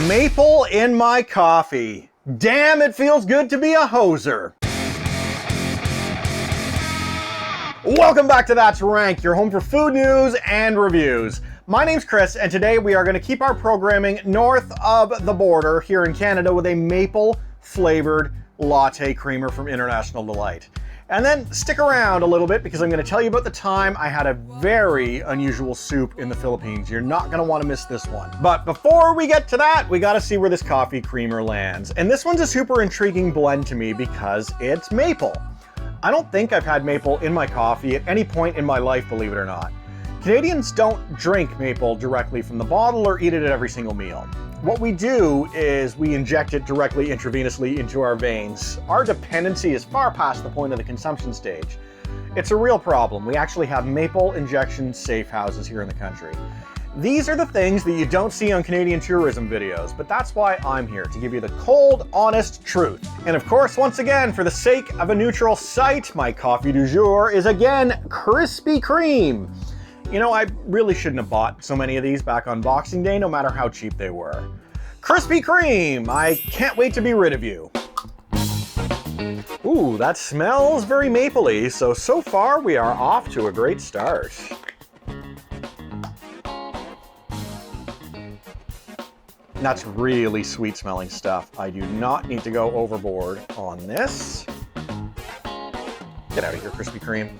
Maple in my coffee. Damn, it feels good to be a hoser. Welcome back to That's Rank, your home for food news and reviews. My name's Chris, and today we are going to keep our programming north of the border here in Canada with a maple flavored latte creamer from International Delight. And then stick around a little bit because I'm going to tell you about the time I had a very unusual soup in the Philippines. You're not going to want to miss this one. But before we get to that, we got to see where this coffee creamer lands. And this one's a super intriguing blend to me because it's maple. I don't think I've had maple in my coffee at any point in my life, believe it or not. Canadians don't drink maple directly from the bottle or eat it at every single meal. What we do is we inject it directly intravenously into our veins. Our dependency is far past the point of the consumption stage. It's a real problem. We actually have maple injection safe houses here in the country. These are the things that you don't see on Canadian tourism videos, but that's why I'm here, to give you the cold, honest truth. And of course, once again, for the sake of a neutral site, my coffee du jour is again Krispy Kreme. You know, I really shouldn't have bought so many of these back on Boxing Day, no matter how cheap they were. Krispy Kreme, I can't wait to be rid of you. Ooh, that smells very maple-y, so far we are off to a great start. That's really sweet smelling stuff. I do not need to go overboard on this. Get out of here, Krispy Kreme.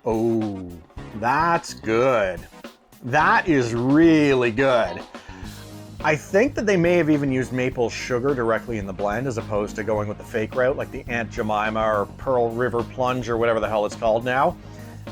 Oh, that's good. That is really good. I think that they may have even used maple sugar directly in the blend as opposed to going with the fake route like the Aunt Jemima or Pearl River Plunge or whatever the hell it's called now.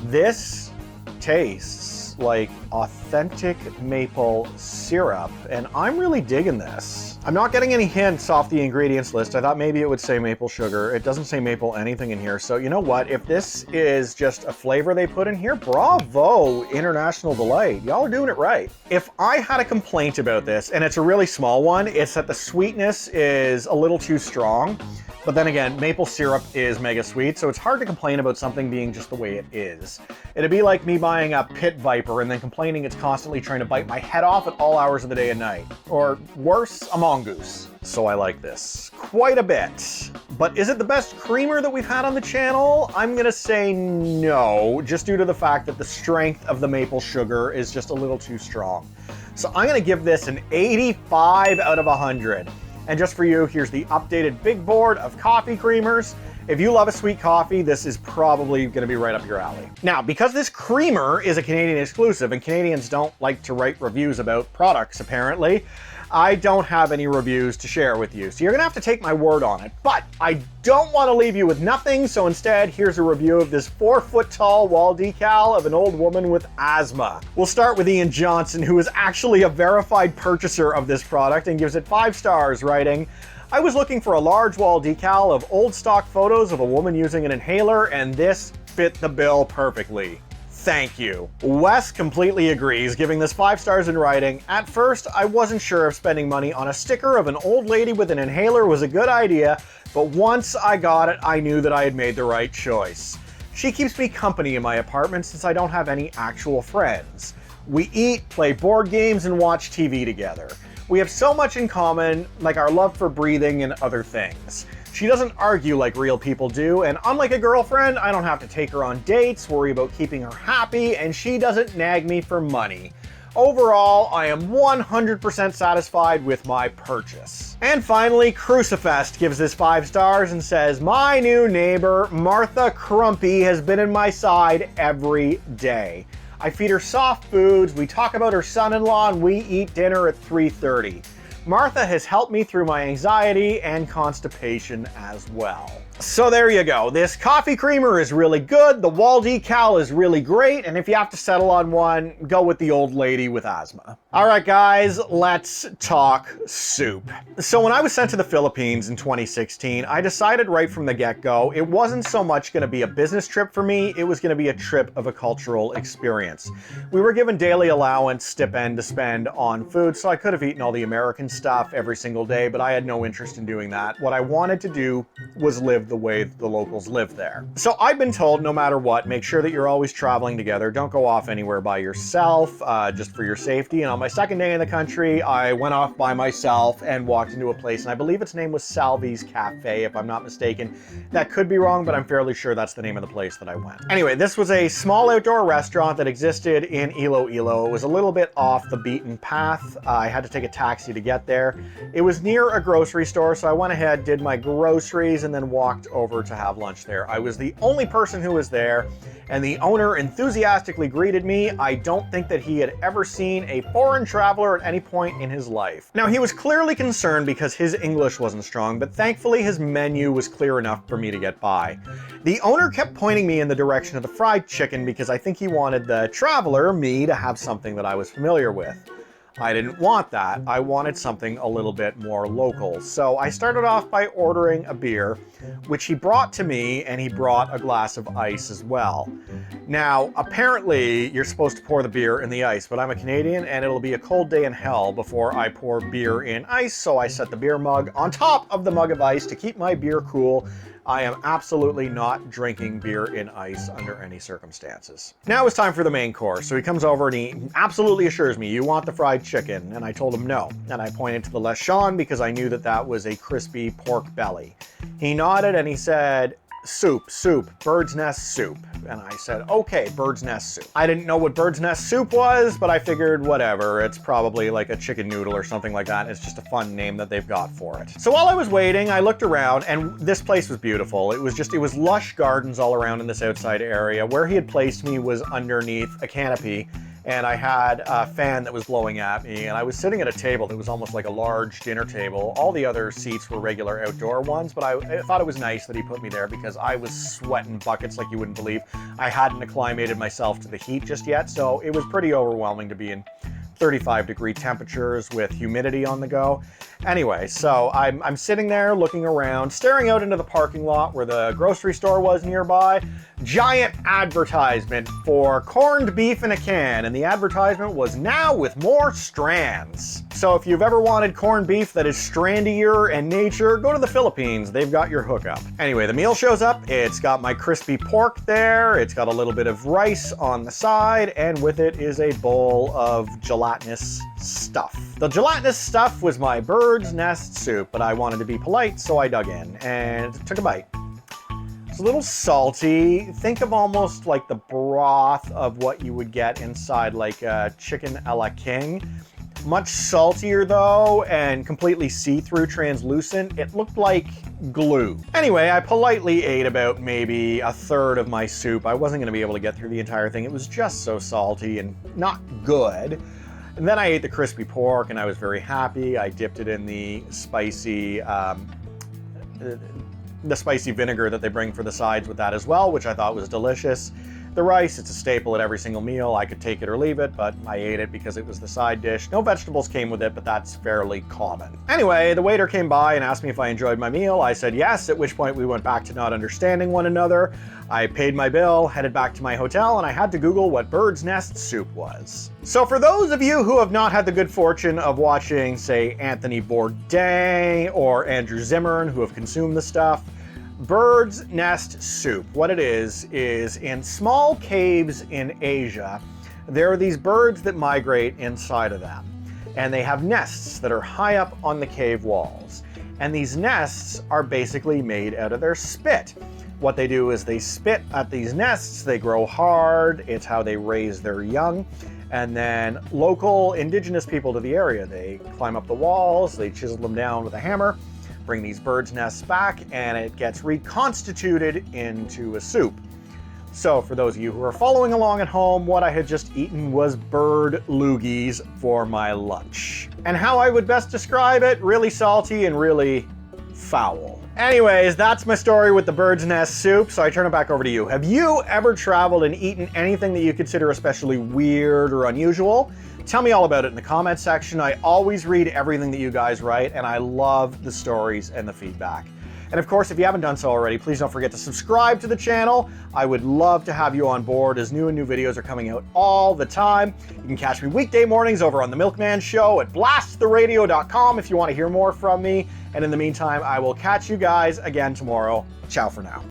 This tastes like authentic maple syrup, and I'm really digging this. I'm not getting any hints off the ingredients list. I thought maybe it would say maple sugar. It doesn't say maple anything in here. So you know what? If this is just a flavor they put in here, bravo, International Delight. Y'all are doing it right. If I had a complaint about this, and it's a really small one, it's that the sweetness is a little too strong. But then again, maple syrup is mega sweet, so it's hard to complain about something being just the way it is. It'd be like me buying a pit viper and then complaining it's constantly trying to bite my head off at all hours of the day and night. Or worse, a mongoose. So I like this quite a bit. But is it the best creamer that we've had on the channel? I'm gonna say no, just due to the fact that the strength of the maple sugar is just a little too strong. So I'm gonna give this an 85 out of 100. And just for you, here's the updated big board of coffee creamers. If you love a sweet coffee, this is probably gonna be right up your alley. Now, because this creamer is a Canadian exclusive and Canadians don't like to write reviews about products, apparently, I don't have any reviews to share with you. So you're gonna have to take my word on it. But I don't wanna leave you with nothing, so instead, here's a review of this 4-foot tall wall decal of an old woman with asthma. We'll start with Ian Johnson, who is actually a verified purchaser of this product and gives it 5 stars, writing, I was looking for a large wall decal of old stock photos of a woman using an inhaler, and this fit the bill perfectly. Thank you. Wes completely agrees, giving this 5 stars in writing. At first, I wasn't sure if spending money on a sticker of an old lady with an inhaler was a good idea, but once I got it, I knew that I had made the right choice. She keeps me company in my apartment since I don't have any actual friends. We eat, play board games, and watch TV together. We have so much in common, like our love for breathing and other things. She doesn't argue like real people do, and unlike a girlfriend, I don't have to take her on dates, worry about keeping her happy, and she doesn't nag me for money. Overall, I am 100% satisfied with my purchase. And finally, Crucifest gives this 5 stars and says, my new neighbor, Martha Crumpy, has been in my side every day. I feed her soft foods, we talk about her son-in-law, and we eat dinner at 3:30. Martha has helped me through my anxiety and constipation as well. So there you go. This coffee creamer is really good, the wall decal is really great, and if you have to settle on one, go with the old lady with asthma. All right, guys, let's talk soup. So when I was sent to the Philippines in 2016, I decided right from the get-go, it wasn't so much gonna be a business trip for me, it was gonna be a trip of a cultural experience. We were given daily allowance stipend to spend on food, so I could have eaten all the American stuff every single day, but I had no interest in doing that. What I wanted to do was live the way the locals live there. So I've been told, no matter what, make sure that you're always traveling together. Don't go off anywhere by yourself, just for your safety. And on my second day in the country, I went off by myself and walked into a place, and I believe its name was Salvi's Cafe, if I'm not mistaken. That could be wrong, but I'm fairly sure that's the name of the place that I went. Anyway, this was a small outdoor restaurant that existed in Iloilo. It was a little bit off the beaten path. I had to take a taxi to get there. It was near a grocery store, so I went ahead, did my groceries, and then walked over to have lunch there. I was the only person who was there, and the owner enthusiastically greeted me. I don't think that he had ever seen a foreign traveler at any point in his life. Now, he was clearly concerned because his English wasn't strong, but thankfully his menu was clear enough for me to get by. The owner kept pointing me in the direction of the fried chicken because I think he wanted the traveler, me, to have something that I was familiar with. I didn't want that. I wanted something a little bit more local. So I started off by ordering a beer, which he brought to me, and he brought a glass of ice as well. Now, apparently you're supposed to pour the beer in the ice, but I'm a Canadian and it'll be a cold day in hell before I pour beer in ice, so I set the beer mug on top of the mug of ice to keep my beer cool. I am absolutely not drinking beer in ice under any circumstances. Now it's time for the main course. So he comes over and he absolutely assures me, "You want the fried chicken?" And I told him no. And I pointed to the lechon because I knew that that was a crispy pork belly. He nodded and he said, "Soup, bird's nest soup." And I said, "Okay, bird's nest soup." I didn't know what bird's nest soup was, but I figured whatever, it's probably like a chicken noodle or something like that. It's just a fun name that they've got for it. So while I was waiting, I looked around, and this place was beautiful. It was lush gardens all around in this outside area. Where he had placed me was underneath a canopy, and I had a fan that was blowing at me, and I was sitting at a table that was almost like a large dinner table. All the other seats were regular outdoor ones, but I thought it was nice that he put me there because I was sweating buckets like you wouldn't believe. I hadn't acclimated myself to the heat just yet, so it was pretty overwhelming to be in 35-degree temperatures with humidity on the go. Anyway, so I'm sitting there looking around, staring out into the parking lot where the grocery store was nearby. Giant advertisement for corned beef in a can, and the advertisement was now with more strands. So if you've ever wanted corned beef that is strandier in nature, go to the Philippines. They've got your hookup. Anyway, the meal shows up. It's got my crispy pork there. It's got a little bit of rice on the side, and with it is a bowl of gelatinous stuff. The gelatinous stuff was my bird's nest soup, but I wanted to be polite, so I dug in and took a bite. It's a little salty. Think of almost like the broth of what you would get inside like a chicken a la king. Much saltier though, and completely see-through, translucent. It looked like glue. Anyway, I politely ate about maybe a third of my soup. I wasn't gonna be able to get through the entire thing. It was just so salty and not good. And then I ate the crispy pork and I was very happy. I dipped it in the spicy vinegar that they bring for the sides with that as well, which I thought was delicious. The rice, it's a staple at every single meal. I could take it or leave it, but I ate it because it was the side dish. No vegetables came with it, but that's fairly common. Anyway, the waiter came by and asked me if I enjoyed my meal. I said yes, at which point we went back to not understanding one another. I paid my bill, headed back to my hotel, and I had to Google what bird's nest soup was. So for those of you who have not had the good fortune of watching, say, Anthony Bourdain or Andrew Zimmern, who have consumed the stuff, bird's nest soup, what it is in small caves in Asia, there are these birds that migrate inside of them. And they have nests that are high up on the cave walls. And these nests are basically made out of their spit. What they do is they spit at these nests, they grow hard, it's how they raise their young. And then local indigenous people to the area, they climb up the walls, they chisel them down with a hammer, bring these birds' nests back, and it gets reconstituted into a soup. So for those of you who are following along at home, what I had just eaten was bird loogies for my lunch. And how I would best describe it, really salty and really foul. Anyways, that's my story with the bird's nest soup, so I turn it back over to you. Have you ever traveled and eaten anything that you consider especially weird or unusual? Tell me all about it in the comment section. I always read everything that you guys write, and I love the stories and the feedback. And of course, if you haven't done so already, please don't forget to subscribe to the channel. I would love to have you on board as new videos are coming out all the time. You can catch me weekday mornings over on The Milkman Show at blasttheradio.com if you want to hear more from me. And in the meantime, I will catch you guys again tomorrow. Ciao for now.